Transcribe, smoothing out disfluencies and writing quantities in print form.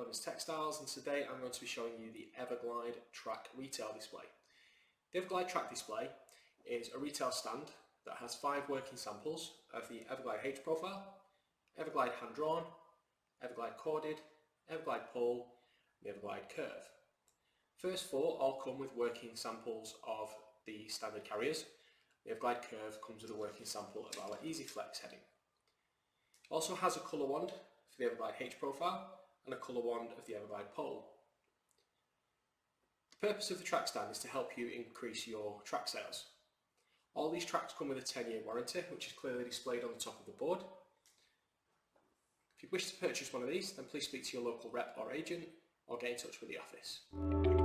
name is Textiles, and today I'm going to be showing you the Evaglide Track Retail Display. The Evaglide Track Display is a retail stand that has 5 working samples of the Evaglide H profile, Evaglide hand drawn, Evaglide corded, Evaglide pull, and the Evaglide curve. First 4 all come with working samples of the standard carriers. The Evaglide curve comes with a working sample of our Easy Flex heading. It also has a colour wand for the Evaglide H profile and a colour wand of the Evaglide pole. The purpose of the track stand is to help you increase your track sales. All these tracks come with a 10-year warranty, which is clearly displayed on the top of the board. If you wish to purchase one of these, then please speak to your local rep or agent or get in touch with the office.